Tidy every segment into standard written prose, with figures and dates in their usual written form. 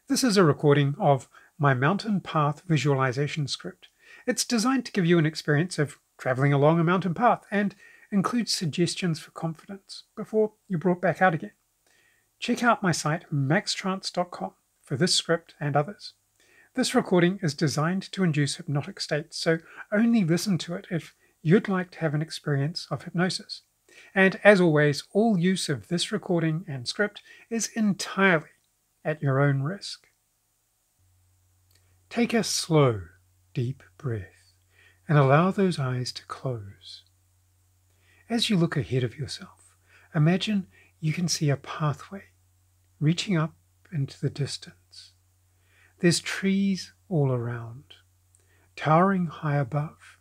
This is a recording of my mountain path visualization script. It's designed to give you an experience of traveling along a mountain path and includes suggestions for confidence before you're brought back out again. Check out my site maxtrance.com for this script and others. This recording is designed to induce hypnotic states, so only listen to it if you'd like to have an experience of hypnosis. And as always, all use of this recording and script is entirely at your own risk. Take a slow, deep breath and allow those eyes to close. As you look ahead of yourself, imagine you can see a pathway reaching up into the distance. There's trees all around, towering high above.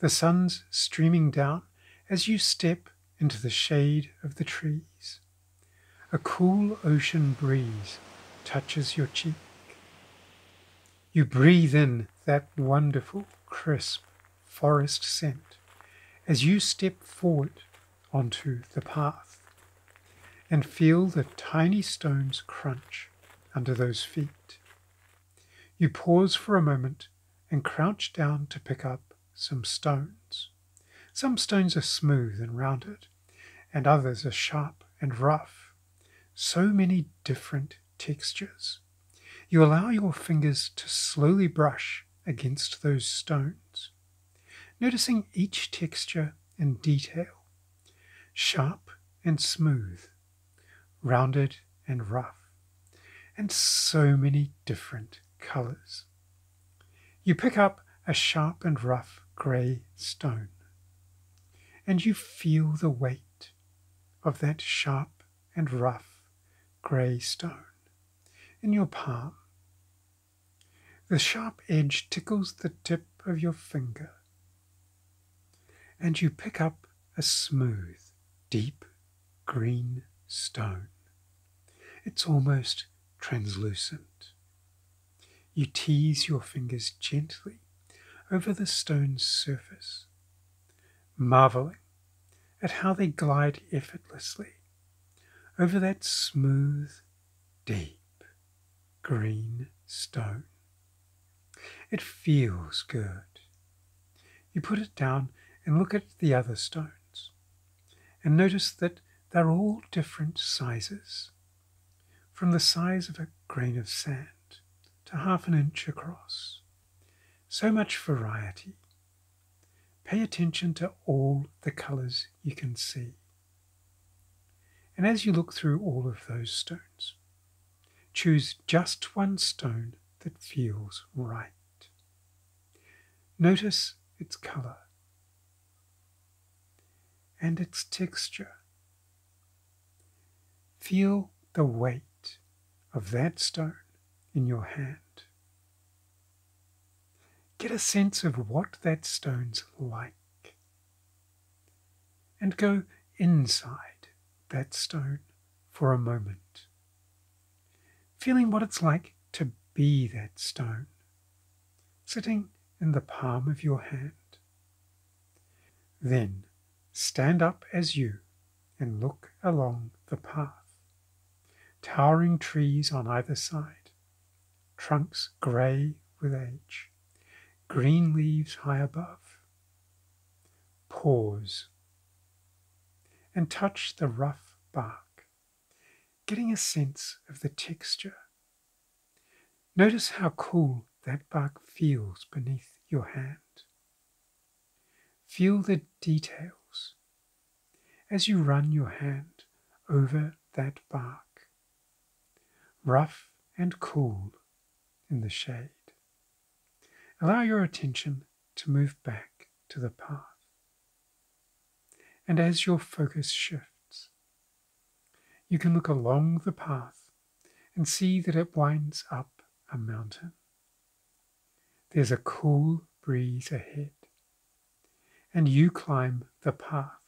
The sun's streaming down as you step into the shade of the trees. A cool ocean breeze touches your cheek. You breathe in that wonderful, crisp forest scent as you step forward onto the path and feel the tiny stones crunch under those feet. You pause for a moment and crouch down to pick up some stones. Some stones are smooth and rounded, and others are sharp and rough. So many different textures. You allow your fingers to slowly brush against those stones, noticing each texture and detail, sharp and smooth, rounded and rough, and so many different colors. You pick up a sharp and rough grey stone, and you feel the weight of that sharp and rough grey stone in your palm. The sharp edge tickles the tip of your finger, and you pick up a smooth, deep green stone. It's almost translucent. You tease your fingers gently over the stone's surface, marveling at how they glide effortlessly over that smooth, deep, green stone. It feels good. You put it down and look at the other stones and notice that they're all different sizes, from the size of a grain of sand to half an inch across. So much variety. Pay attention to all the colours you can see. And as you look through all of those stones, choose just one stone that feels right. Notice its colour and its texture. Feel the weight of that stone in your hand. Get a sense of what that stone's like, and go inside that stone for a moment, feeling what it's like to be that stone, sitting in the palm of your hand. Then stand up as you and look along the path. Towering trees on either side, trunks grey with age, green leaves high above. Pause and touch the rough bark, getting a sense of the texture. Notice how cool that bark feels beneath your hand. Feel the details as you run your hand over that bark, rough and cool in the shade. Allow your attention to move back to the path. And as your focus shifts, you can look along the path and see that it winds up a mountain. There's a cool breeze ahead, and you climb the path,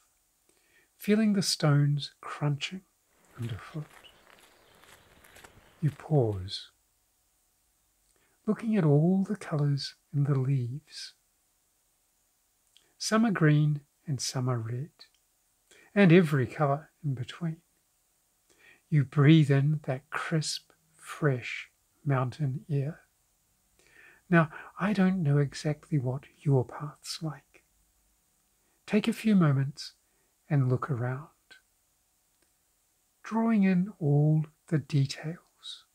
feeling the stones crunching underfoot. You pause, looking at all the colours in the leaves. Some are green and some are red, and every colour in between. You breathe in that crisp, fresh mountain ear. Now, I don't know exactly what your path's like. Take a few moments and look around, drawing in all the details,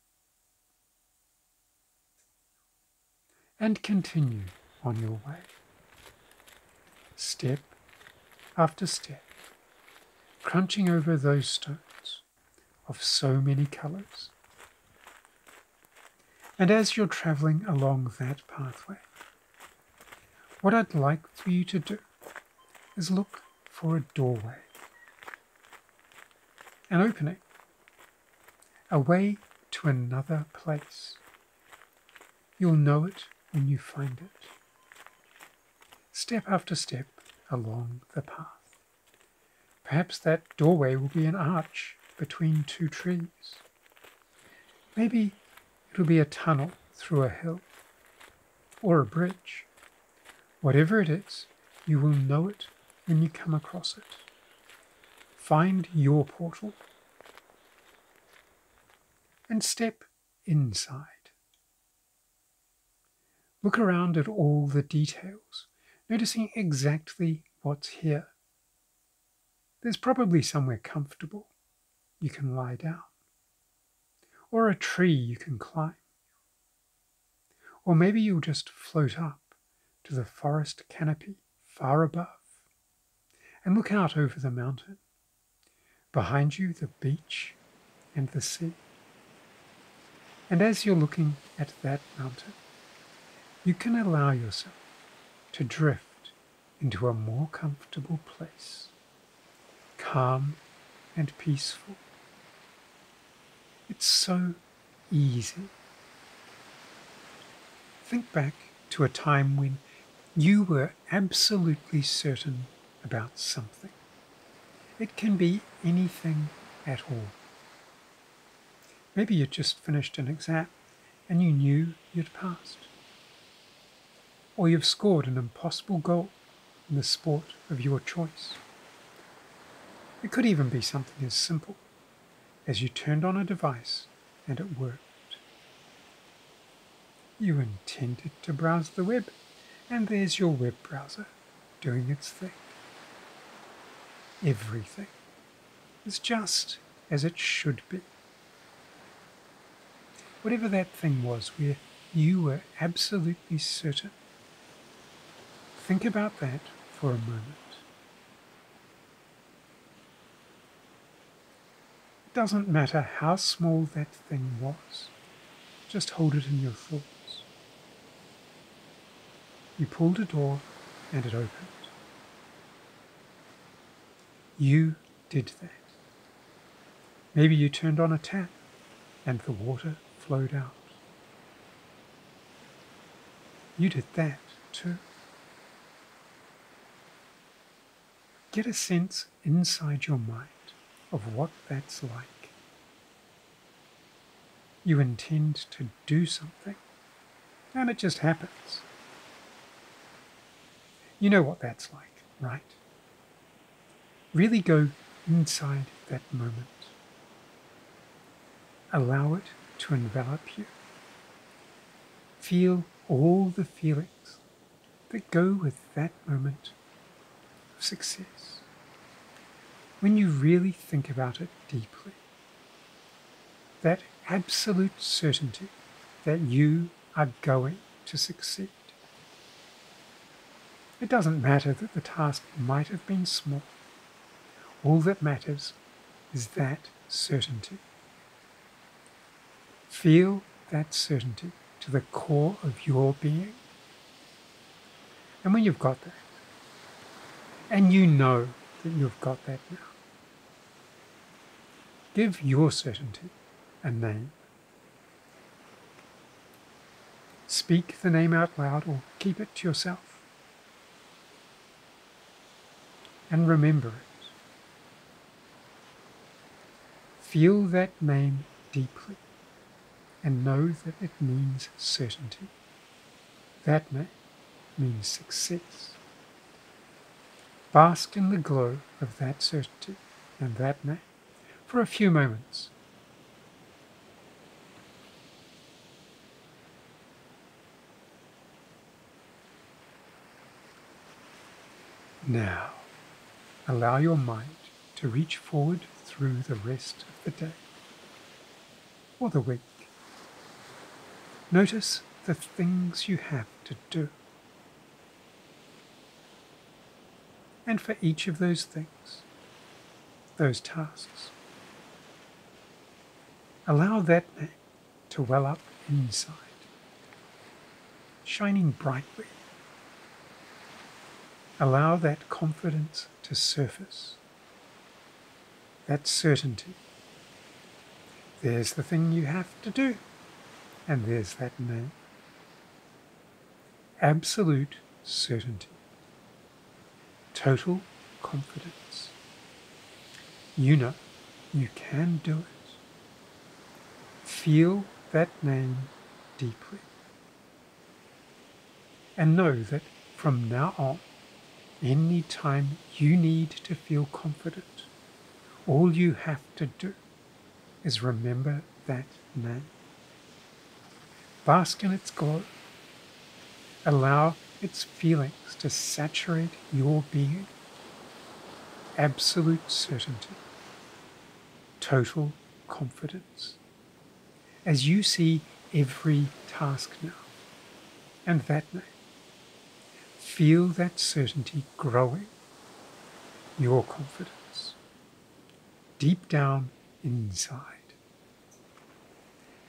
and continue on your way, step after step, crunching over those stones of so many colours. And as you're travelling along that pathway, what I'd like for you to do is look for a doorway, an opening, a way to another place. You'll know it when you find it. Step after step along the path. Perhaps that doorway will be an arch between two trees. Maybe it'll be a tunnel through a hill or a bridge. Whatever it is, you will know it when you come across it. Find your portal and step inside. Look around at all the details, noticing exactly what's here. There's probably somewhere comfortable you can lie down, or a tree you can climb. Or maybe you'll just float up to the forest canopy far above and look out over the mountain. Behind you, the beach and the sea. And as you're looking at that mountain, you can allow yourself to drift into a more comfortable place, calm and peaceful. It's so easy. Think back to a time when you were absolutely certain about something. It can be anything at all. Maybe you'd just finished an exam and you knew you'd passed. Or you've scored an impossible goal in the sport of your choice. It could even be something as simple as you turned on a device and it worked. You intended to browse the web, and there's your web browser doing its thing. Everything is just as it should be. Whatever that thing was where you were absolutely certain, think about that for a moment. It doesn't matter how small that thing was, just hold it in your thoughts. You pulled a door and it opened. You did that. Maybe you turned on a tap and the water flowed out. You did that too. Get a sense inside your mind of what that's like. You intend to do something, and it just happens. You know what that's like, right? Really go inside that moment. Allow it to envelop you. Feel all the feelings that go with that moment of success. When you really think about it deeply, that absolute certainty that you are going to succeed. It doesn't matter that the task might have been small. All that matters is that certainty. Feel that certainty to the core of your being. And when you've got that, and you know that you've got that now, give your certainty a name. Speak the name out loud or keep it to yourself. And remember it. Feel that name deeply and know that it means certainty. That name means success. Bask in the glow of that certainty and that name for a few moments. Now, allow your mind to reach forward through the rest of the day or the week. Notice the things you have to do. And for each of those things, those tasks, allow that name to well up inside, shining brightly. Allow that confidence to surface, that certainty. There's the thing you have to do, and there's that name. Absolute certainty. Total confidence. You know you can do it. Feel that name deeply. And know that from now on, any time you need to feel confident, all you have to do is remember that name. Bask in its glow. Allow its feelings to saturate your being. Absolute certainty. Total confidence. As you see every task now, and that name, feel that certainty growing, your confidence, deep down inside.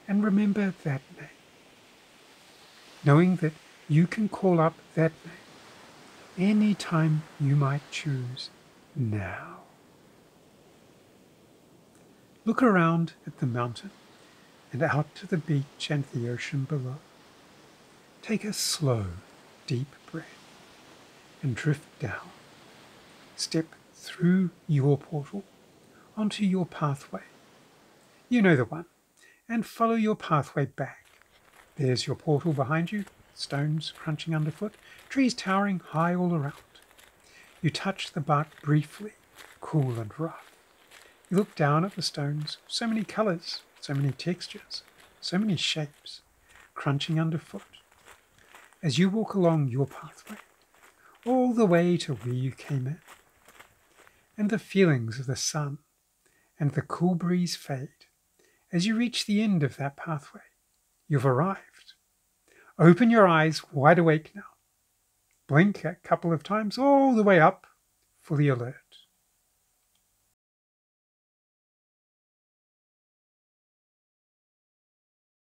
And remember that name, knowing that you can call up that name any time you might choose now. Look around at the mountain and out to the beach and the ocean below. Take a slow, deep breath and drift down. Step through your portal onto your pathway. You know the one, and follow your pathway back. There's your portal behind you, stones crunching underfoot, trees towering high all around. You touch the bark briefly, cool and rough. You look down at the stones, so many colours, so many textures, so many shapes, crunching underfoot. As you walk along your pathway, all the way to where you came in, and the feelings of the sun and the cool breeze fade. As you reach the end of that pathway, you've arrived. Open your eyes wide awake now. Blink a couple of times all the way up, fully alert.